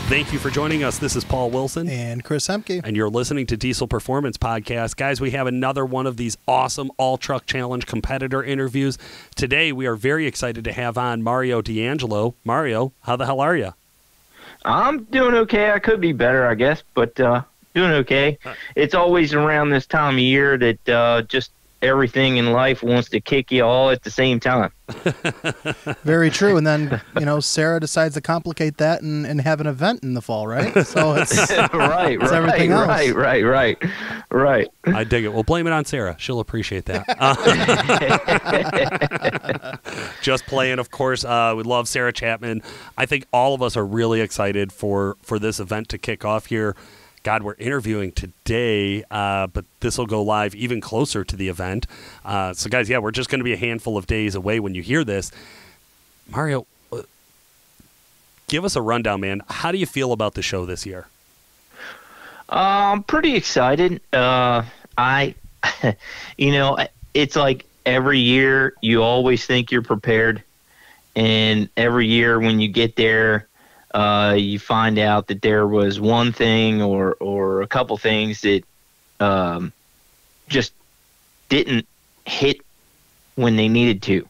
Thank you for joining us. This is Paul Wilson. And Chris Hemke. And you're listening to Diesel Performance Podcast. Guys, we have another one of these awesome All-Truck Challenge competitor interviews. Today, we are very excited to have on Mario Diangelo. Mario, how the hell are you? I'm doing okay. I could be better, I guess, but doing okay. It's always around this time of year that just everything in life wants to kick you all at the same time. Very true. And then, Sarah decides to complicate that and have an event in the fall, right? So it's right, it's everything else. Right. I dig it. We'll blame it on Sarah. She'll appreciate that. Just playing, of course. We love Sarah Chapman. I think all of us are really excited for this event to kick off here. God, we're interviewing today, but this will go live even closer to the event. So, guys, we're just going to be a handful of days away when you hear this. Mario, give us a rundown, man. How do you feel about the show this year? I'm pretty excited. It's like every year you always think you're prepared, and every year when you get there, you find out that there was one thing or a couple things that just didn't hit when they needed to.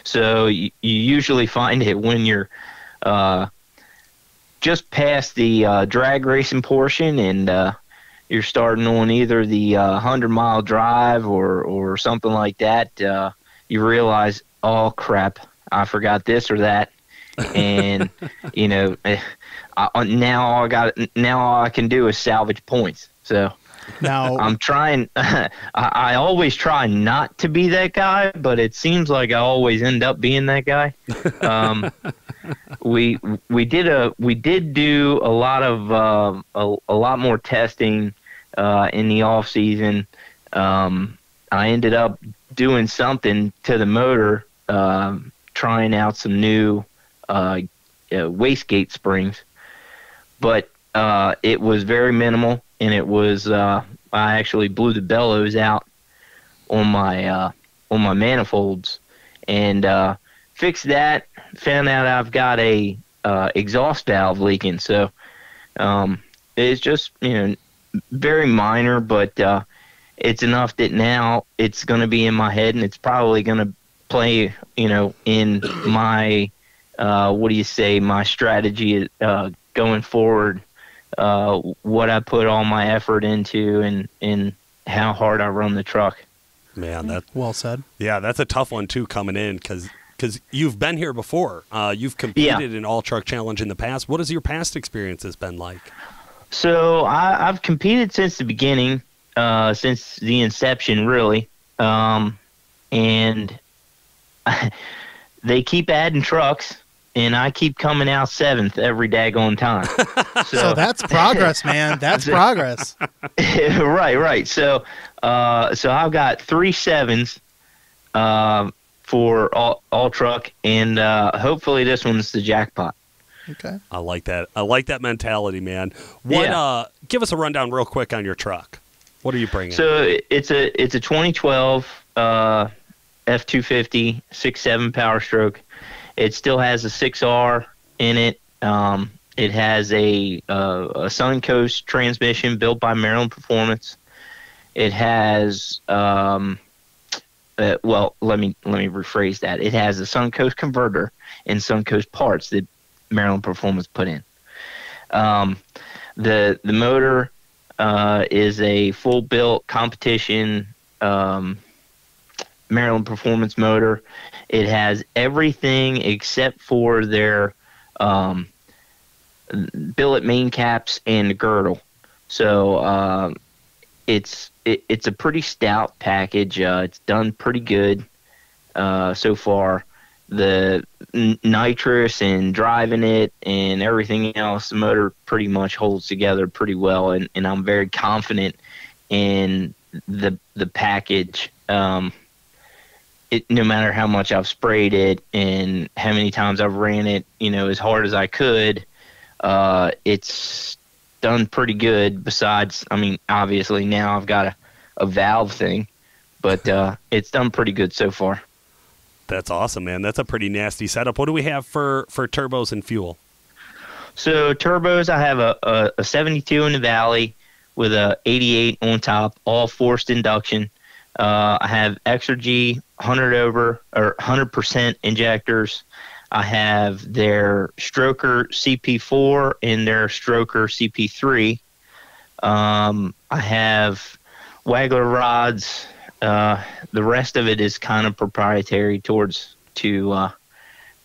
So you usually find it when you're just past the drag racing portion and you're starting on either the 100-mile drive or something like that. You realize, oh, crap, I forgot this or that. And now all I can do is salvage points. So now I'm trying. I always try not to be that guy, but it seems like I always end up being that guy. We did do a lot of a lot more testing in the off season. I ended up doing something to the motor, trying out some new wastegate springs, but it was very minimal, and it was I actually blew the bellows out on my manifolds and fixed that. Found out I've got a exhaust valve leaking, so it's just very minor, but it's enough that now it's going to be in my head, and it's probably going to play in my my strategy going forward, what I put all my effort into and how hard I run the truck. Man, that well said. Yeah, that's a tough one, too, coming in because you've been here before. You've competed in All-Truck Challenge in the past. What has your past experiences been like? So I've competed since the beginning, since the inception, really. And they keep adding trucks, and I keep coming out 7th every daggone time. So that's progress, man. That's progress. Right. So I've got 3 7s for all truck, and hopefully this one's the jackpot. Okay. I like that. I like that mentality, man. Give us a rundown real quick on your truck. What are you bringing? So it's a 2012 F250 6.7 Powerstroke. It still has a 6R in it. It has a Suncoast transmission built by Maryland Performance. It has let me rephrase that. It has a Suncoast converter and Suncoast parts that Maryland Performance put in. The motor is a full built competition Maryland Performance motor. It has everything except for their billet main caps and the girdle. So it's a pretty stout package. It's done pretty good so far. The nitrous and driving it and everything else, the motor pretty much holds together pretty well, and I'm very confident in the package. No matter how much I've sprayed it and how many times I've ran it, as hard as I could, it's done pretty good. Besides, obviously now I've got a valve thing, but it's done pretty good so far. That's awesome, man. That's a pretty nasty setup. What do we have for turbos and fuel? So turbos, I have a 72 in the valley with a 88 on top, all forced induction. I have Exergy 100% injectors. I have their Stroker CP4 and their Stroker CP3. I have Waggler rods. The rest of it is kind of proprietary to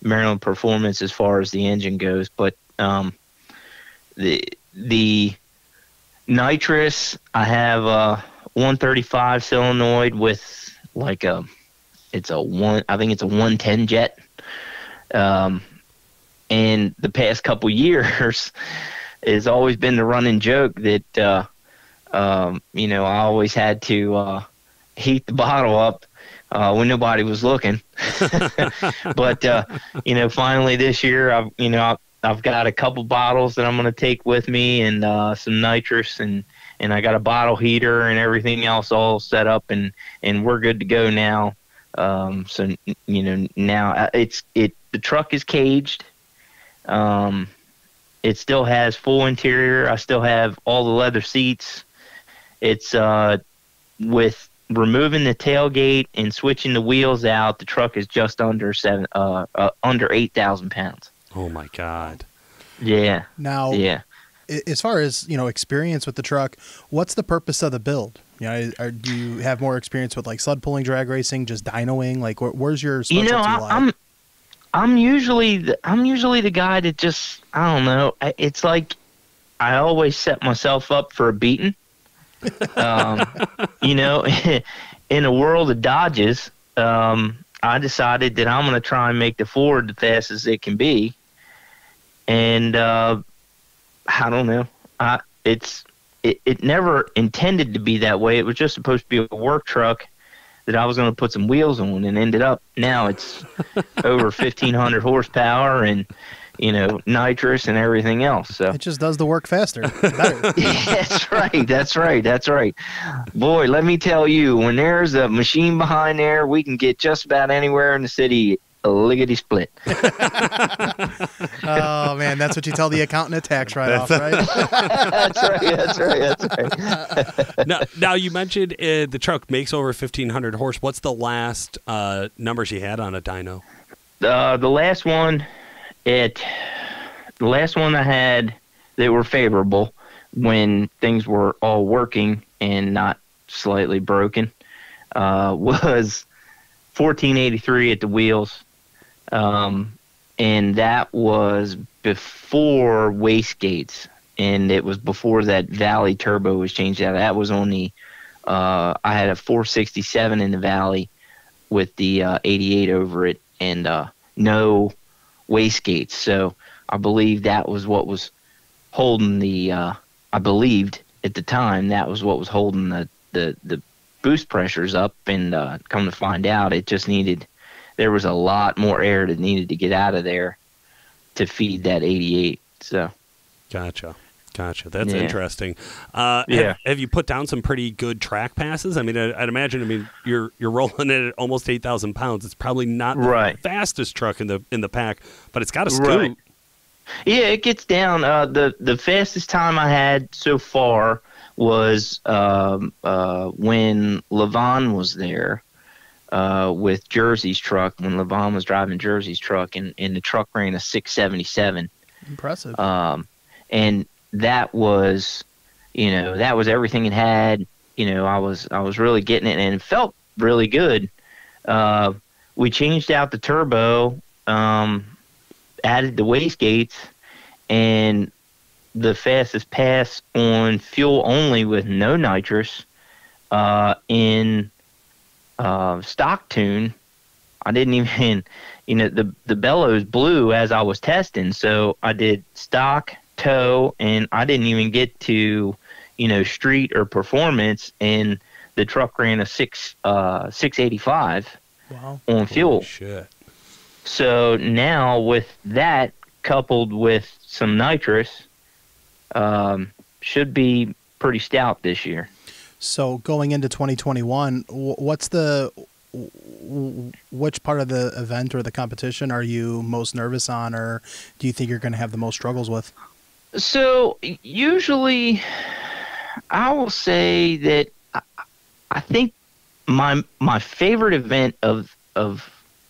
Maryland Performance as far as the engine goes. But the nitrous, I have a 135 solenoid with like I think it's a 110 jet. And the past couple years has always been the running joke that I always had to heat the bottle up when nobody was looking. But finally this year I've got a couple bottles that I'm going to take with me, and some nitrous, and I got a bottle heater and everything else all set up, and we're good to go now. So now the truck is caged. It still has full interior. I still have all the leather seats. It's with removing the tailgate and switching the wheels out, the truck is just under 8,000 pounds. Oh my God. Yeah. Now, yeah. As far as, experience with the truck, what's the purpose of the build? Do you have more experience with like sled pulling, drag racing, just dynoing? Like, where's your specialty lie? I'm usually the guy that just, I don't know. It's like I always set myself up for a beating. In a world of Dodges, I decided that I'm going to try and make the Ford the fastest it can be. And I don't know. It never intended to be that way. It was just supposed to be a work truck that I was going to put some wheels on, and ended up now it's over 1,500 horsepower and nitrous and everything else. So it just does the work faster, better. That's right. Boy, let me tell you, when there's a machine behind there, we can get just about anywhere in the city a lickety split. Oh man, that's what you tell the accountant at tax write-off, right? That's right. Now you mentioned the truck makes over 1,500 horse. What's the last numbers you had on a dyno? The last one I had that were favorable when things were all working and not slightly broken was 1483 at the wheels. And that was before wastegates, and it was before that Valley turbo was changed out. That was on the I had a 467 in the Valley with the 88 over it, and no wastegates. So I believe that was what was holding the I believed at the time that was what was holding the boost pressures up, and come to find out, it just needed, there was a lot more air that needed to get out of there to feed that 88. So Gotcha. That's interesting. Yeah. Have you put down some pretty good track passes? I mean, I'd imagine. You're rolling it at almost 8,000 pounds. It's probably not the fastest truck in the pack, but it's got a scoot. Right. Yeah, it gets down. The fastest time I had so far was when Levon was there with Jersey's truck. When Levon was driving Jersey's truck, and the truck ran a 677. Impressive. And that was, that was everything it had. I was really getting it, and it felt really good. We changed out the turbo, added the wastegates, and the fastest pass on fuel only with no nitrous in stock tune. I didn't even, the bellows blew as I was testing, so I did stock, tow, and I didn't even get to, street or performance, and the truck ran a 685 on fuel. Holy shit. So now with that coupled with some nitrous, should be pretty stout this year. So going into 2021, what's the which part of the event or the competition are you most nervous on, or do you think you're going to have the most struggles with? So usually, I will say that I think my favorite event of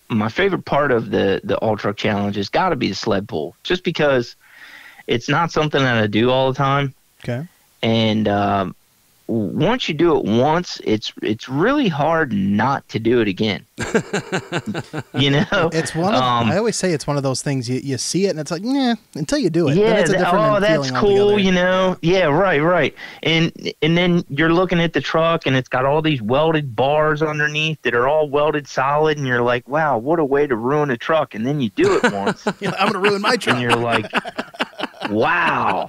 my favorite part of the All Truck Challenge has got to be the sled pull, just because it's not something that I do all the time. Okay. And once you do it once, it's really hard not to do it again. It's one of I always say it's one of those things you see it and it's like, nah, until you do it. Yeah, then it's a different that's feeling cool, altogether. Yeah, right. And then you're looking at the truck and it's got all these welded bars underneath that are all welded solid, and you're like, wow, what a way to ruin a truck. And then you do it once. I'm going to ruin my truck. And you're like, wow.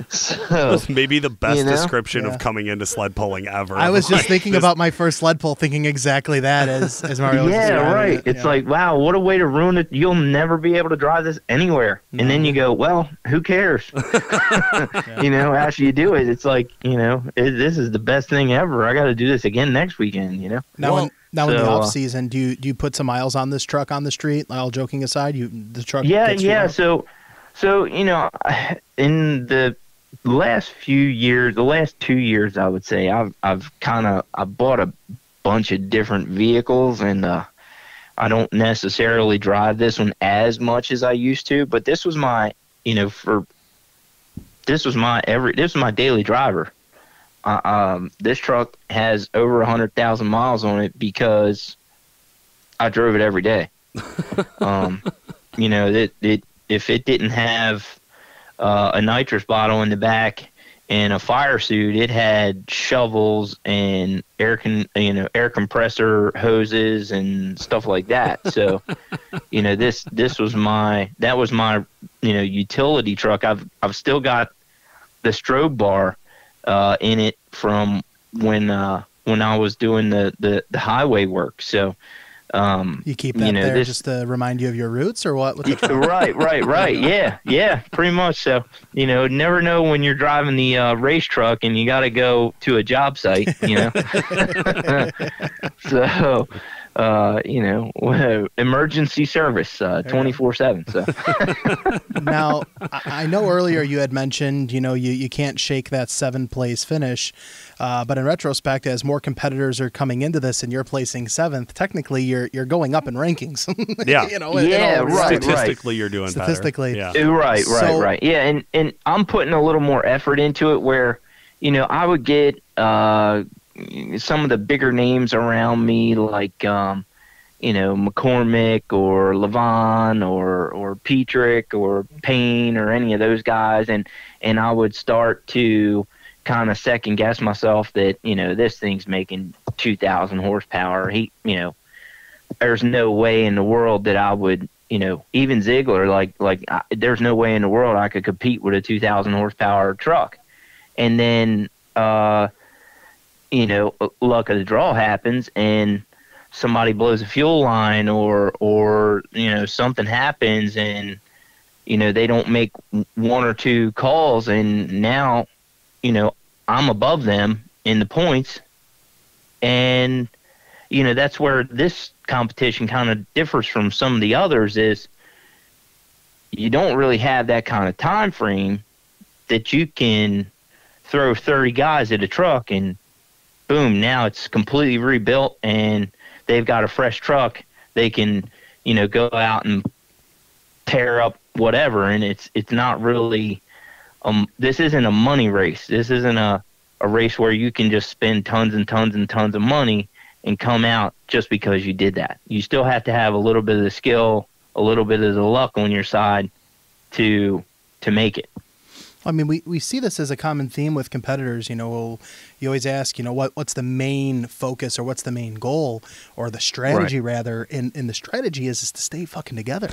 So, maybe the best description of coming into sled pulling ever. I was just thinking about my first sled pull, thinking exactly that as Mario was describing right. it. It's like, wow, what a way to ruin it. You'll never be able to drive this anywhere. No. And then you go, well, who cares? After you do it, it's like, this is the best thing ever. I got to do this again next weekend, Now in the off season, do you put some miles on this truck on the street? All joking aside, the truck. Yeah. So in the last few years, the last 2 years, I would say I bought a bunch of different vehicles, and I don't necessarily drive this one as much as I used to, but this was my my daily driver. This truck has over 100,000 miles on it because I drove it every day. If it didn't have a nitrous bottle in the back and a fire suit, it had shovels and air compressor hoses and stuff like that. So, that was my utility truck. I've still got the strobe bar in it from when I was doing the highway work. So, you keep that there just to remind you of your roots, or what? Right. Yeah, pretty much. So, never know when you're driving the race truck and you got to go to a job site, So, emergency service 24/7. So now, I know earlier you had mentioned, you can't shake that 7th place finish, but in retrospect, as more competitors are coming into this and you're placing 7th, technically you're going up in rankings. Right. Statistically, you're doing statistically, better. Yeah. Right. Yeah, and I'm putting a little more effort into it where, I would get some of the bigger names around me, like McCormick or Levon or Petrick or Payne or any of those guys, and I would start to kind of second guess myself that this thing's making 2,000 horsepower. There's no way in the world that I would, even Ziegler, there's no way in the world I could compete with a 2,000 horsepower truck. And then luck of the draw happens and somebody blows a fuel line or something happens and they don't make one or two calls, and now I'm above them in the points. And that's where this competition kind of differs from some of the others, is you don't really have that kind of time frame that you can throw 30 guys at a truck and boom, now it's completely rebuilt and they've got a fresh truck. They can, go out and tear up whatever. And it's not really, this isn't a money race. This isn't a race where you can just spend tons and tons and tons of money and come out just because you did that. You still have to have a little bit of the skill, a little bit of the luck on your side to make it. I mean, we see this as a common theme with competitors. You always ask, what's the main focus, or what's the main goal, or the strategy rather. And the strategy is to stay fucking together,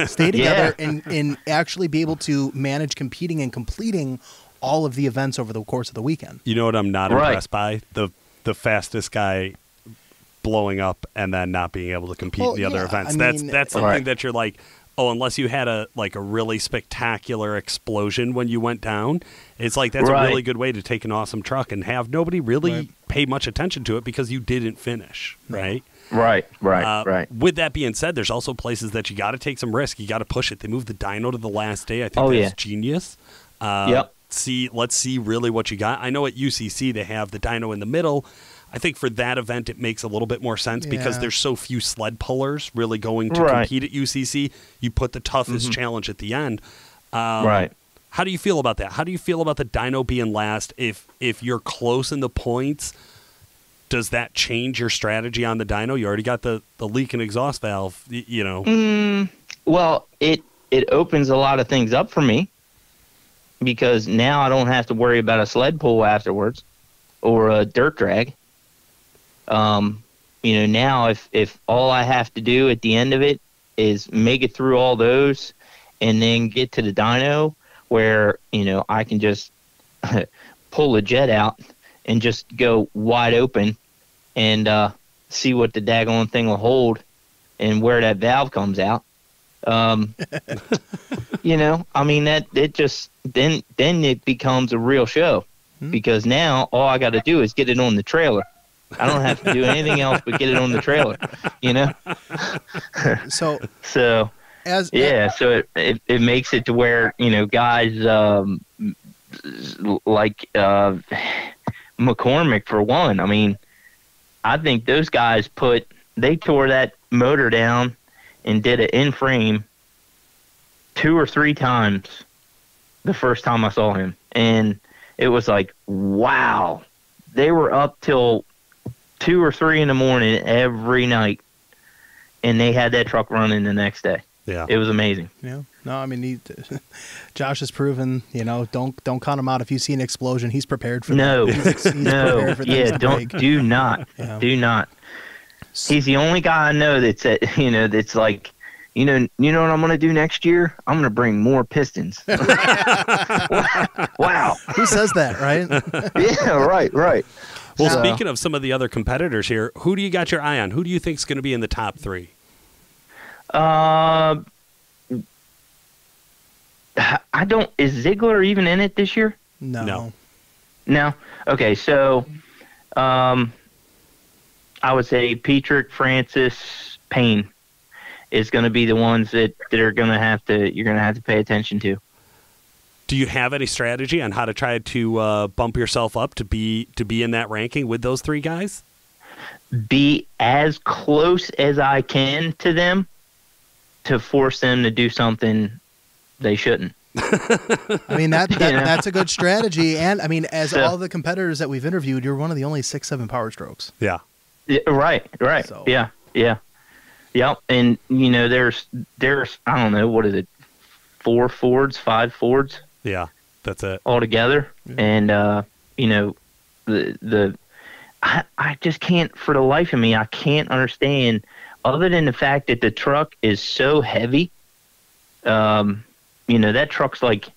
stay together, and actually be able to manage competing and completing all of the events over the course of the weekend. You know what I'm not impressed by? The fastest guy blowing up and then not being able to compete in the other events. That's something that you're like, oh, unless you had a really spectacular explosion when you went down, it's like that's a really good way to take an awesome truck and have nobody really pay much attention to it because you didn't finish, right? Right. With that being said, there's also places that you got to take some risk. You got to push it. They moved the dyno to the last day. I think that's genius. Let's see really what you got. I know at UCC they have the dyno in the middle. I think for that event it makes a little bit more sense because there's so few sled pullers really going to compete at UCC. You put the toughest challenge at the end. How do you feel about that? How do you feel about the dyno being last? If you're close in the points, does that change your strategy on the dyno? You already got the leak and exhaust valve, you know. Well, it opens a lot of things up for me because now I don't have to worry about a sled pull afterwards or a dirt drag. Now if all I have to do at the end of it is make it through all those and then get to the dyno where, I can just pull a jet out and just go wide open and see what the daggone thing will hold and where that valve comes out. That it just then it becomes a real show because now all I got to do is get it on the trailer. I don't have to do anything else but get it on the trailer, So it makes it to where, guys like McCormick for one. I mean, I think those guys they tore that motor down and did it in frame 2 or 3 times the first time I saw him. And it was like, wow, they were up till 2 or 3 in the morning every night, and they had that truck running the next day. Yeah, it was amazing. Yeah, no, I mean, Josh has proven, don't count him out. If you see an explosion, he's prepared for that. Do not. He's the only guy I know that's that's like, you know what I'm going to do next year? I'm going to bring more pistons. Wow. Who says that, right? Yeah, right. Well, speaking of some of the other competitors here, who do you got your eye on? Who do you think is going to be in the top 3? Is Ziegler even in it this year? No. Okay, so I would say Petrick, Francis, Payne is going to be the ones that are going to you're going to have to pay attention to. Do you have any strategy on how to try to bump yourself up to be in that ranking with those 3 guys? Be as close as I can to them to force them to do something they shouldn't. I mean, that's a good strategy. And, I mean, all the competitors that we've interviewed, you're one of the only 6'7" Powerstrokes. Yeah. Right. So. Yeah. Yep. And, there's I don't know, what is it, 4 Fords, 5 Fords? Yeah, that's it. All together. Yeah. And, I just can't, for the life of me, I can't understand, other than the fact that the truck is so heavy. That truck's like,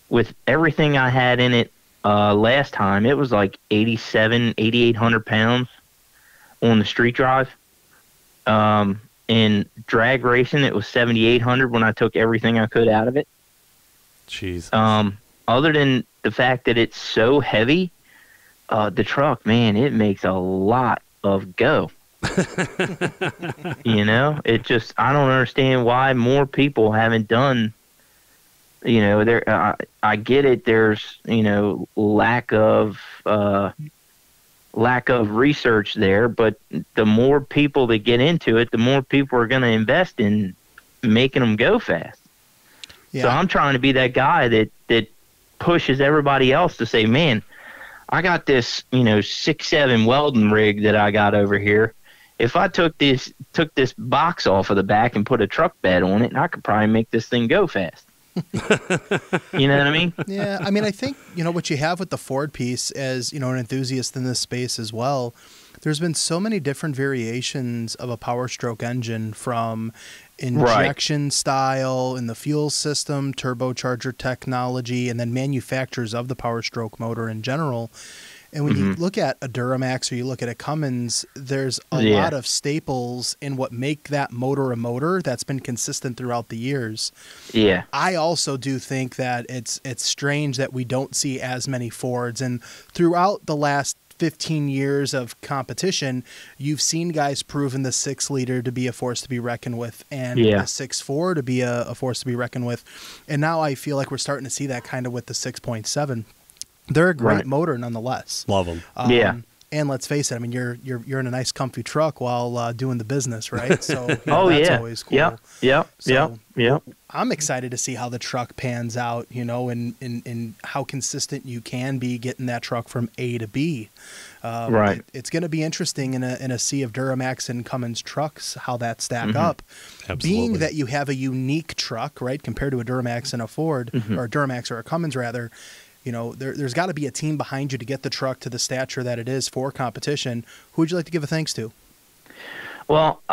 with everything I had in it last time, it was like 8,800 pounds on the street drive. In drag racing, it was 7,800 when I took everything I could out of it. Jeez. Other than the fact that it's so heavy, the truck, man, it makes a lot of go. It just, I don't understand why more people haven't done, I get it. There's, lack of research there, but the more people that get into it, the more people are going to invest in making them go fast. Yeah. So I'm trying to be that guy that pushes everybody else to say, man, I got this, 6'7" welding rig that I got over here. If I took this box off of the back and put a truck bed on it, I could probably make this thing go fast. You know what I mean? Yeah. I mean, I think, what you have with the Ford piece as, an enthusiast in this space as well, there's been so many different variations of a Powerstroke engine, from injection style in the fuel system, turbocharger technology, and then manufacturers of the Powerstroke motor in general. And when you look at a Duramax or you look at a Cummins, there's a lot of staples in what make that motor a motor that's been consistent throughout the years. Yeah. I also do think that it's strange that we don't see as many Fords. And throughout the last 15 years of competition, you've seen guys proven the 6-liter to be a force to be reckoned with, and the 6.4 to be a force to be reckoned with. And now I feel like we're starting to see that kind of with the 6.7. They're a great motor nonetheless. Love them. And let's face it, I mean, you're in a nice comfy truck while doing the business, right? So that's always cool. Yeah. I'm excited to see how the truck pans out, and how consistent you can be getting that truck from A to B. It's going to be interesting in a sea of Duramax and Cummins trucks, how that stack up. Absolutely. Being that you have a unique truck, right, compared to a Duramax and a Ford, or a Duramax or a Cummins rather. There's got to be a team behind you to get the truck to the stature that it is for competition. Who would you like to give a thanks to? Well,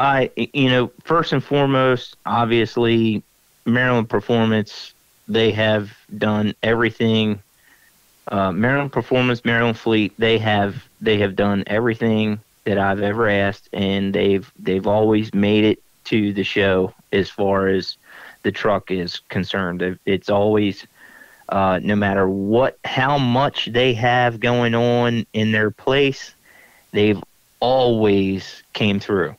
first and foremost, obviously, Maryland Performance. They have done everything. Maryland Performance, Maryland Fleet. They have done everything that I've ever asked, and they've always made it to the show as far as the truck is concerned. It's always. No matter how much they have going on in their place, they've always came through.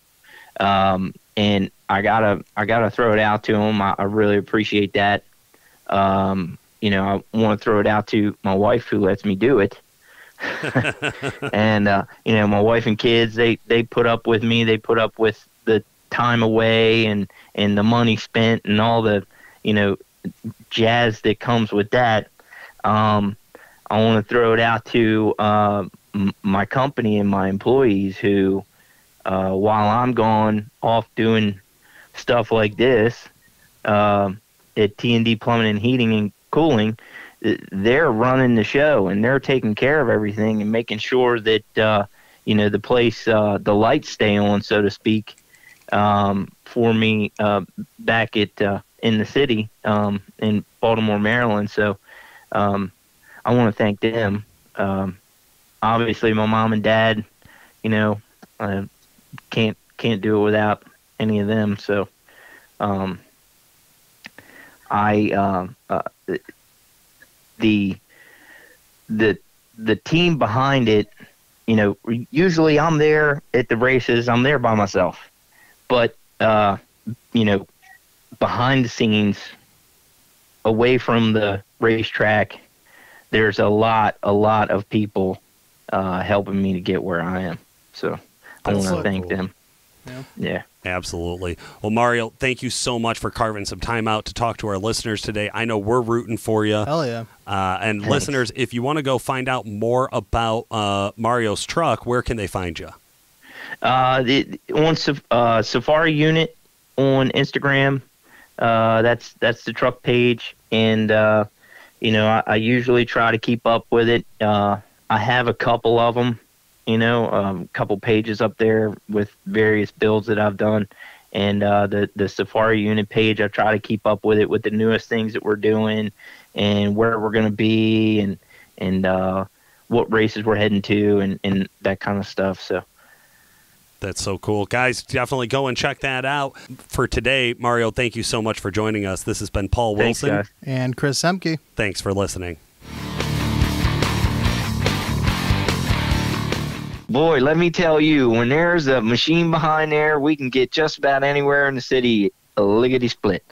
And I gotta throw it out to them. I really appreciate that. I want to throw it out to my wife who lets me do it. And my wife and kids, they put up with me. They put up with the time away and the money spent and all the jazz that comes with that. I want to throw it out to my company and my employees who, while I'm gone off doing stuff like this at T&D Plumbing and Heating and Cooling, they're running the show and they're taking care of everything and making sure that the place, the lights stay on, so to speak, for me back at in the city in Baltimore, Maryland. So I want to thank them. Obviously, my mom and dad, can't do it without any of them. So the team behind it, usually I'm there at the races. I'm there by myself, but behind the scenes, away from the racetrack, there's a lot of people helping me to get where I am. So I want to thank them. Yeah. Absolutely. Well, Mario, thank you so much for carving some time out to talk to our listeners today. I know we're rooting for you. Hell yeah. And Thanks. Listeners, if you want to go find out more about Mario's truck, where can they find you? On Safari Unit on Instagram. That's the truck page, and I usually try to keep up with it. I have a couple of them, a couple pages up there with various builds that I've done, and the Safari Unit page, I try to keep up with it with the newest things that we're doing and where we're going to be and what races we're heading to and that kind of stuff. So. That's so cool. Guys, definitely go and check that out. For today, Mario, thank you so much for joining us. This has been Paul Wilson. Thanks, guys. And Chris Semke. Thanks for listening. Boy, let me tell you, when there's a machine behind there, we can get just about anywhere in the city lickety-split.